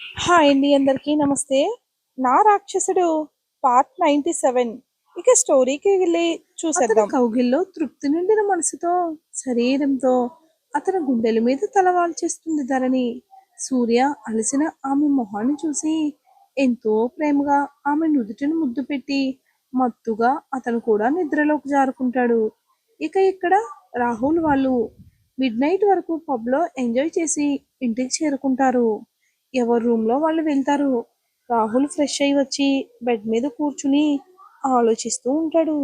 Hi అండి, అందరికీ నమస్తే. నా రాక్షసుడు పార్ట్ 97. ఇక స్టోరీకి వెళ్ళి అతని చూసేద్దాం. కౌగిల్లో తృప్తి నిండిన మనసుతో, శరీరంతో అతని గుండెల మీద తలవాల్చేస్తుంది ధరణి. సూర్య అలసిన ఆమె మొహాన్ని చూసి ఎంతో ప్రేమగా ఆమె నుదుటిని ముద్దు పెట్టి మత్తుగా అతను కూడా నిద్రలోకి జారుకుంటాడు. ఇక ఇక్కడ రాహుల్ వాళ్ళు మిడ్ నైట్ వరకు పబ్లో ఎంజాయ్ చేసి ఇంటికి చేరుకుంటారు. ఎవరి రూమ్లో వాళ్ళు వెళ్తారు. రాహుల్ ఫ్రెష్ అయి వచ్చి బెడ్ మీద కూర్చుని ఆలోచిస్తూ ఉంటాడు.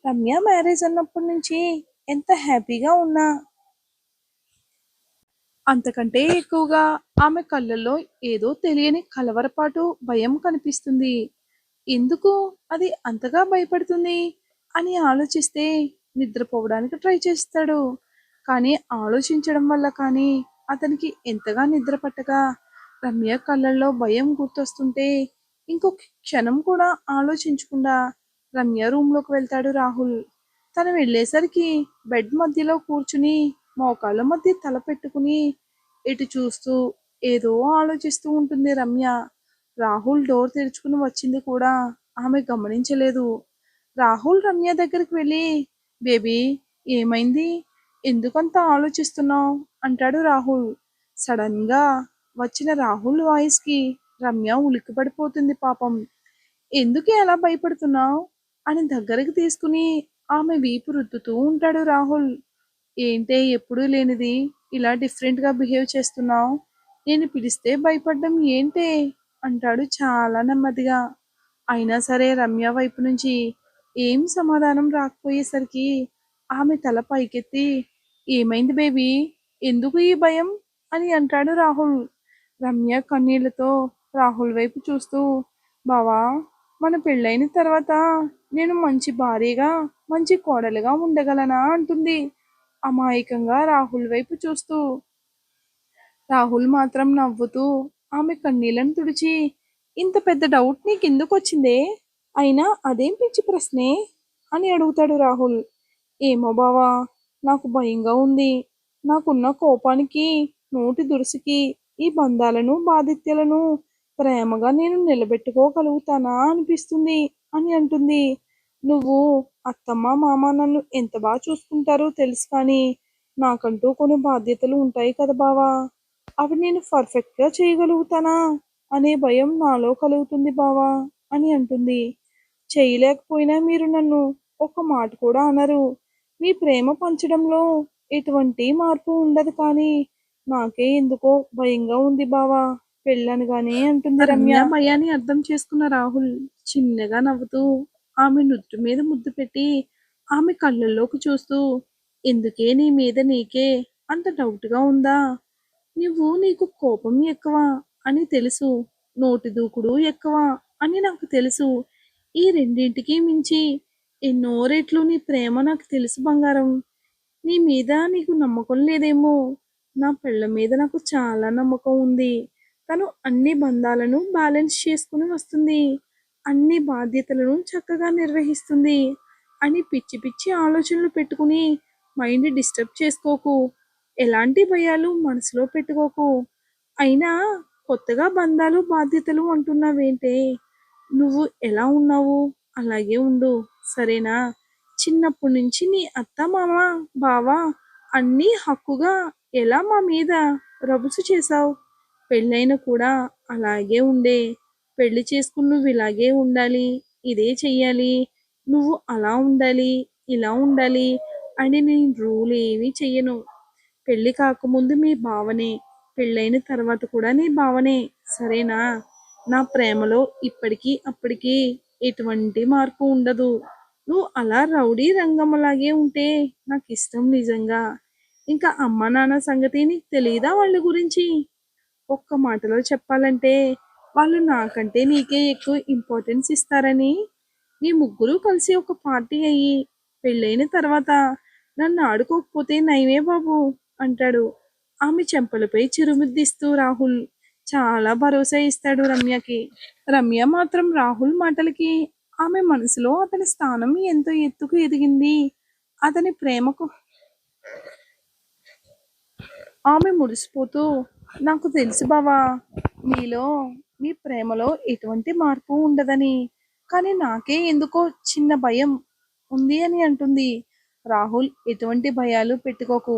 రమ్య మ్యారేజ్ అన్నప్పటి నుంచి ఎంత హ్యాపీగా ఉన్నా అంతకంటే ఎక్కువగా ఆమె కళ్ళల్లో ఏదో తెలియని కలవరపాటు, భయం కనిపిస్తుంది. ఎందుకు అది అంతగా భయపడుతుంది అని ఆలోచిస్తే నిద్రపోవడానికి ట్రై చేస్తాడు. కానీ ఆలోచించడం వల్ల కానీ అతనికి ఎంతగా నిద్ర పట్టక రమ్య కళ్ళల్లో భయం గుర్తొస్తుంటే ఇంకొక క్షణం కూడా ఆలోచించకుండా రమ్య రూమ్లోకి వెళ్తాడు రాహుల్. తను వెళ్ళేసరికి బెడ్ మధ్యలో కూర్చుని మోకాళ్ళ మధ్య తల పెట్టుకుని ఇటు చూస్తూ ఏదో ఆలోచిస్తూ ఉంటుంది రమ్య. రాహుల్ డోర్ తెరుచుకుని వచ్చింది కూడా ఆమె గమనించలేదు. రాహుల్ రమ్య దగ్గరికి వెళ్ళి, బేబీ ఏమైంది, ఎందుకంత ఆలోచిస్తున్నావు అంటాడు రాహుల్. సడన్ గా వచ్చిన రాహుల్ వాయిస్ కి రమ్య ఉలిక్కిపడిపోతుంది పాపం. ఎందుకు అలా భయపడుతున్నావు అని దగ్గరికి తీసుకుని ఆమె వీపు రుద్దుతూ ఉంటాడు రాహుల్. ఏంటే ఎప్పుడూ లేనిది ఇలా డిఫరెంట్ గా బిహేవ్ చేస్తున్నావు, నేను పిలిస్తే భయపడ్డం ఏంటే అంటాడు చాలా నెమ్మదిగా. అయినా సరే రమ్య వైపు నుంచి ఏం సమాధానం రాకపోయేసరికి ఆమె తల పైకెత్తి, ఏమైంది బేబీ, ఎందుకు ఈ భయం అని అంటాడు రాహుల్. రమ్య కన్నీళ్లతో రాహుల్ వైపు చూస్తూ, బావా మన పెళ్ళైన తర్వాత నేను మంచి భార్యగా మంచి కోడలుగా ఉండగలనా అంటుంది అమాయకంగా రాహుల్ వైపు చూస్తూ. రాహుల్ మాత్రం నవ్వుతూ ఆమె కన్నీళ్లను తుడిచి, ఇంత పెద్ద డౌట్ నీకెందుకు వచ్చిందే, అయినా అదేం పిచ్చి ప్రశ్నే అని అడుగుతాడు రాహుల్. ఏమో బావా, నాకు భయంగా ఉంది. నాకున్న కోపానికి, నోటి దురుసుకి ఈ బంధాలను బాధిత్యాలను ప్రేమగా నేను నిలబెట్టుకోగలుగుతానా అనిపిస్తుంది అని అంటుంది. నువ్వు అత్తమ్మ మామ నన్ను ఎంత బాగా చూసుకుంటారో తెలుసు, కానీ నాకంటూ కొన్ని బాధ్యతలు ఉంటాయి కదా బావా, అవి నేను పర్ఫెక్ట్గా చేయగలుగుతానా అనే భయం నాలో కలుగుతుంది బావా అని అంటుంది. చేయలేకపోయినా మీరు నన్ను ఒక్క మాట కూడా అనరు. మీ ప్రేమ పంచడంలో ఎటువంటి మార్పు ఉండదు, కానీ నాకే ఎందుకో భయంగా ఉంది బావా పెళ్ళనగానే అంటుంది రమ్య. భయాన్ని అర్థం చేసుకున్న రాహుల్ చిన్నగా నవ్వుతూ ఆమె నుదుటి మీద ముద్దు పెట్టి ఆమె కళ్ళల్లోకి చూస్తూ, ఎందుకే నీ మీద నీకే అంత డౌట్గా ఉందా, నీకు కోపం ఎక్కువ అని తెలుసు, నోటి దూకుడు ఎక్కువ అని నాకు తెలుసు, ఈ రెండింటికి మించి ఎన్నో రెట్లు నీ ప్రేమ నాకు తెలుసు బంగారం. నీ మీద నీకు నమ్మకం లేదేమో, నా పెళ్ళ మీద నాకు చాలా నమ్మకం ఉంది. తను అన్ని బంధాలను బ్యాలెన్స్ చేసుకుని వస్తుంది, అన్ని బాధ్యతలను చక్కగా నిర్వహిస్తుంది అని పిచ్చి పిచ్చి ఆలోచనలు పెట్టుకుని మైండ్ డిస్టర్బ్ చేసుకోకు. ఎలాంటి భయాలు మనసులో పెట్టుకోకు. అయినా కొత్తగా బంధాలు బాధ్యతలు అంటున్నావేంటే, నువ్వు ఎలా ఉన్నావు అలాగే ఉండు, సరేనా. చిన్నప్పటి నుంచి నీ అత్త మామ బావ అన్నీ హక్కుగా ఎలా మా మీద రభస చేశావు, పెళ్ళైన కూడా అలాగే ఉండే. పెళ్లి చేసుకుని నువ్వు ఇలాగే ఉండాలి, ఇదే చెయ్యాలి, నువ్వు అలా ఉండాలి, ఇలా ఉండాలి అని నేను రూల్ ఏమీ చెయ్యను. పెళ్లి కాకముందు మీ బావనే, పెళ్ళైన తర్వాత కూడా నీ బావనే, సరేనా. నా ప్రేమలో ఇప్పటికీ అప్పటికి ఎటువంటి మార్పు ఉండదు. నువ్వు అలా రౌడీ రంగమ్మలాగే ఉంటే నాకు ఇష్టం నిజంగా. ఇంకా అమ్మ నాన్న సంగతి నీకు తెలియదా వాళ్ళ గురించి. ఒక్క మాటలో చెప్పాలంటే వాళ్ళు నాకంటే నీకే ఎక్కువ ఇంపార్టెన్స్ ఇస్తారని. మీ ముగ్గురు కలిసి ఒక పార్టీ అయ్యి పెళ్ళైన తర్వాత నన్ను ఆడుకోకపోతే నయమే బాబు అంటాడు ఆమె చెంపలపై చిరుముద్దిస్తూ రాహుల్. చాలా భరోసా ఇస్తాడు రమ్యకి. రమ్య మాత్రం రాహుల్ మాటలకి ఆమె మనసులో అతని స్థానం ఎంతో ఎత్తుకు ఎదిగింది. అతని ప్రేమకు ఆమె మురిసిపోతూ నాకు తెలుసు బావా, మీలో మీ ప్రేమలో ఎటువంటి మార్పు ఉండదని. కానీ నాకే ఎందుకో చిన్న భయం ఉంది అని అంటుంది. రాహుల్, ఎటువంటి భయాలు పెట్టుకోకు.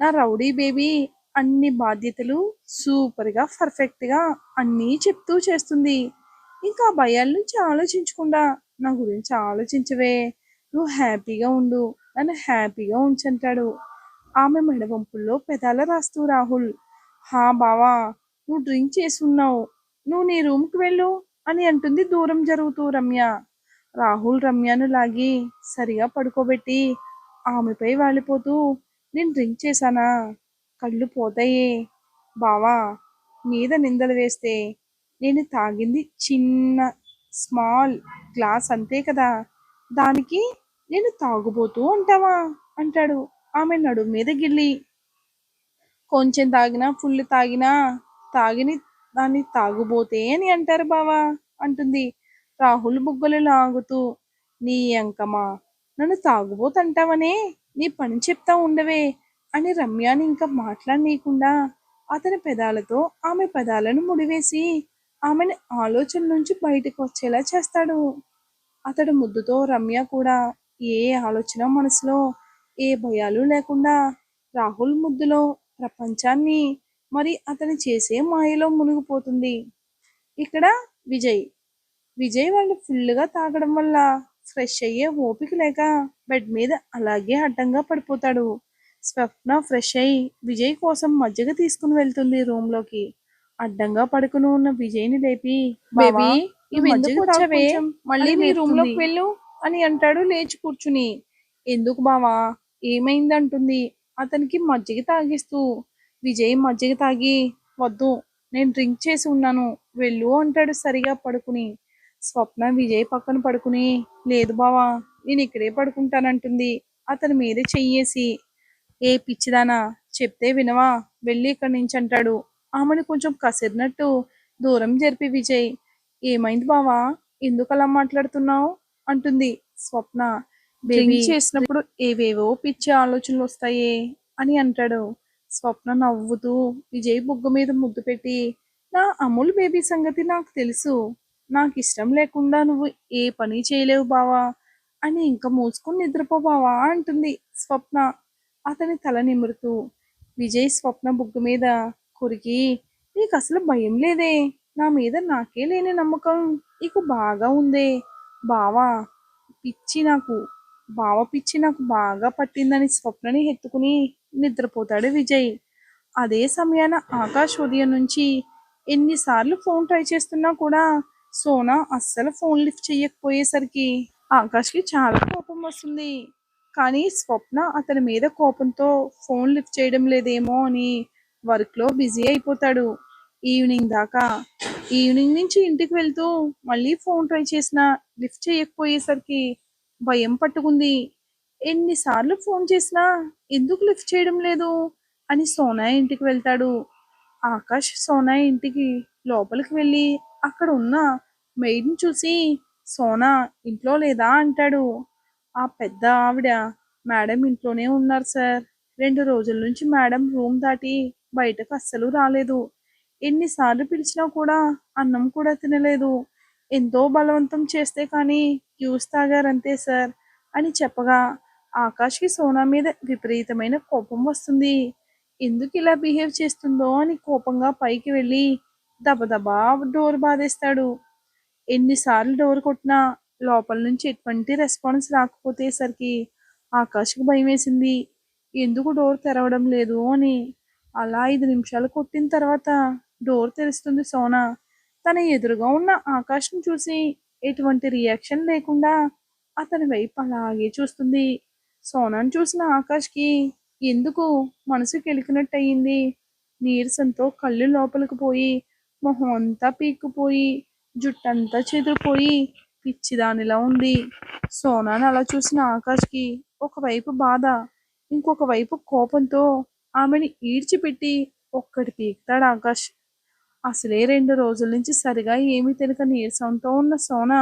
నా రౌడీ బేబీ అన్ని బాధ్యతలు సూపర్గా పర్ఫెక్ట్గా అన్నీ చెప్తూ చేస్తుంది. ఇంకా ఆ భయాల నుంచి ఆలోచించకుండా నా గురించి ఆలోచించవే. నువ్వు హ్యాపీగా ఉండు, నన్ను హ్యాపీగా ఉంచంటాడు. ఆమె మెడవంపుల్లో పెదాల రాస్తూ రాహుల్. హా బావా, నువ్వు డ్రింక్ చేసి ఉన్నావు, నువ్వు నీ రూమ్కి వెళ్ళు అని అంటుంది దూరం జరుగుతూ రమ్య. రాహుల్ రమ్యను లాగి సరిగా పడుకోబెట్టి ఆమెపై వాలిపోతూ, నేను డ్రింక్ చేశానా, కళ్ళు పోతాయే బావా, మీద నిందలు వేస్తే. నేను తాగింది చిన్న స్మాల్ గ్లాస్ అంతే కదా, దానికి నేను తాగుబోతూ అంటావా అంటాడు ఆమె నడుము మీద గిల్లి. కొంచెం తాగినా ఫుల్ తాగినా తాగిని దాన్ని తాగుబోతే అని అంటారు బావా అంటుంది రాహుల్ బుగ్గలు లాగుతూ. నీ అంకమా, నన్ను తాగుబోతంటావనే, నీ పని చెప్తా ఉండవే అని రమ్యాని ఇంకా మాట్లాడనీయకుండా అతని పెదాలతో ఆమె పెదాలను ముడివేసి ఆమెని ఆలోచన నుంచి బయటకు వచ్చేలా చేస్తాడు. అతడు ముద్దుతో రమ్య కూడా ఏ ఆలోచన మనసులో ఏ భయాలు లేకుండా రాహుల్ ముద్దులో ప్రపంచాన్ని మరి అతను చేసే మాయలో మునిగిపోతుంది. ఇక్కడ విజయ్ విజయ్ వాళ్ళు ఫుల్గా తాగడం వల్ల ఫ్రెష్ అయ్యే ఓపిక లేక బెడ్ మీద అలాగే అడ్డంగా పడిపోతాడు. స్వప్న ఫ్రెష్ అయి విజయ్ కోసం మజ్జిగ తీసుకుని వెళ్తుంది రూమ్ లోకి. అడ్డంగా పడుకుని ఉన్న విజయ్ని లేపి, బేబీ ఇవి ఎందుకు వచ్చావే, మళ్ళీ నీ రూమ్ లోకి వెళ్ళు అని అంటాడు లేచి కూర్చుని. ఎందుకు బావా, ఏమైందంటుంది అతనికి మజ్జిగ తాగిస్తూ. విజయ్ మజ్జిగ తాగి, వద్దు, నేను డ్రింక్ చేసి ఉన్నాను, వెళ్ళు అంటాడు సరిగా పడుకుని. స్వప్న విజయ్ పక్కన పడుకుని, లేదు బావా, నేను ఇక్కడే పడుకుంటానంటుంది అతని మీద చెయ్యేసి. ఏ పిచ్చిదానా, చెప్తే వినవా, వెళ్ళి ఇక్కడి నుంచి అంటాడు ఆమెను కొంచెం కసిరినట్టు దూరం జరిపి విజయ్. ఏమైంది బావా, ఎందుకు అలా మాట్లాడుతున్నావు అంటుంది స్వప్న. డ్రింక్ చేసినప్పుడు ఏవేవో పిచ్చి ఆలోచనలు వస్తాయే అని అంటాడు. స్వప్న నవ్వుతూ విజయ్ బుగ్గ మీద ముద్దు పెట్టి, నా అమూల్ బేబీ సంగతి నాకు తెలుసు, నాకు ఇష్టం లేకుండా నువ్వు ఏ పని చేయలేవు బావా అని ఇంకా మూసుకుని నిద్రపో బావా అంటుంది స్వప్న అతని తల నిమురుతూ. విజయ్ స్వప్న బుగ్గ మీద కొరికి, నీకు అసలు భయం లేదే, నా మీద నాకే లేని నమ్మకం నీకు బాగా ఉందే బావా, పిచ్చి నాకు పిచ్చి నాకు బాగా పట్టిందని స్వప్నని ఎత్తుకుని నిద్రపోతాడు విజయ్. అదే సమయాన ఆకాష్ ఉదయం నుంచి ఎన్నిసార్లు ఫోన్ ట్రై చేస్తున్నా కూడా సోనా అస్సలు ఫోన్ లిఫ్ట్ చెయ్యకపోయేసరికి ఆకాష్కి చాలా కోపం వస్తుంది. కానీ స్వప్న అతని మీద కోపంతో ఫోన్ లిఫ్ట్ చేయడం లేదేమో అని వర్క్లో బిజీ అయిపోతాడు ఈవినింగ్ దాకా. ఈవినింగ్ నుంచి ఇంటికి వెళ్తూ మళ్ళీ ఫోన్ ట్రై చేసినా లిఫ్ట్ చేయకపోయేసరికి భయం పట్టుకుంది. ఎన్నిసార్లు ఫోన్ చేసినా ఎందుకు లిఫ్ట్ చేయడం లేదు అని సోనా ఇంటికి వెళ్తాడు. ఆకాష్ సోనా ఇంటికి లోపలికి వెళ్ళి అక్కడ ఉన్న మెయిడ్ని చూసి, సోనా ఇంట్లో లేదా అంటాడు. ఆ పెద్ద ఆవిడ, మేడం ఇంట్లోనే ఉన్నారు సార్, 2 రోజుల నుంచి మేడం రూమ్ దాటి బయటకు అస్సలు రాలేదు, ఎన్నిసార్లు పిలిచినా కూడా అన్నం కూడా తినలేదు, ఎంతో బలవంతం చేస్తే కానీ జ్యూస్ తాగారంతే సార్ అని చెప్పగా ఆకాష్కి సోనా మీద విపరీతమైన కోపం వస్తుంది. ఎందుకు ఇలా బిహేవ్ చేస్తుందో అని కోపంగా పైకి వెళ్ళి దబదబా డోర్ బాధేస్తాడు. ఎన్నిసార్లు డోర్ కొట్టినా లోపల నుంచి ఎటువంటి రెస్పాన్స్ రాకపోతేసరికి ఆకాష్కి భయం వేసింది, ఎందుకు డోర్ తెరవడం లేదు అని. అలా 5 నిమిషాలు కొట్టిన తర్వాత డోర్ తెరుస్తుంది సోనా. తన ఎదురుగా ఉన్న ఆకాష్ని చూసి ఎటువంటి రియాక్షన్ లేకుండా అతని వైపు అలాగే చూస్తుంది. సోనాను చూసిన ఆకాష్కి ఎందుకు మనసు కెలికినట్టు అయ్యింది. నీరసంతో కళ్ళు లోపలికి పోయి మొహం అంతా పీక్కుపోయి జుట్టంతా చెదిరిపోయి పిచ్చిదానిలా ఉంది. సోనాను అలా చూసిన ఆకాష్కి ఒకవైపు బాధ, ఇంకొక వైపు కోపంతో ఆమెని ఈడ్చిపెట్టి ఒక్కటి పీకుతాడు ఆకాష్. అసలే 2 రోజుల నుంచి సరిగా ఏమీ తినక నీరసంతో ఉన్న సోన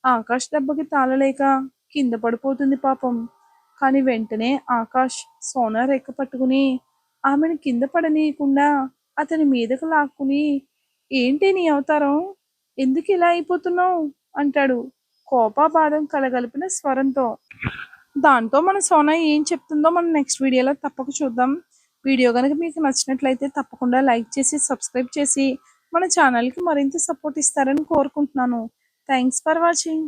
ఆకాష్ దెబ్బకి తాళలేక కింద పడిపోతుంది పాపం. కానీ వెంటనే ఆకాష్ సోనా రెక్క పట్టుకుని ఆమెను కింద పడనీయకుండా అతని మీదకు లాక్కుని, ఏంటి నీ అవతారం? ఎందుకు ఇలా అయిపోతున్నావు? అంటాడు కోపాబాధం కలగలిపిన స్వరంతో. దాంతో మన సోనా ఏం చెప్తుందో మనం నెక్స్ట్ వీడియోలో తప్పక చూద్దాం. వీడియో కనుక మీకు నచ్చినట్లయితే తప్పకుండా లైక్ చేసి సబ్స్క్రైబ్ చేసి మన ఛానల్కి మరింత సపోర్ట్ ఇస్తారని కోరుకుంటున్నాను. Thanks for watching.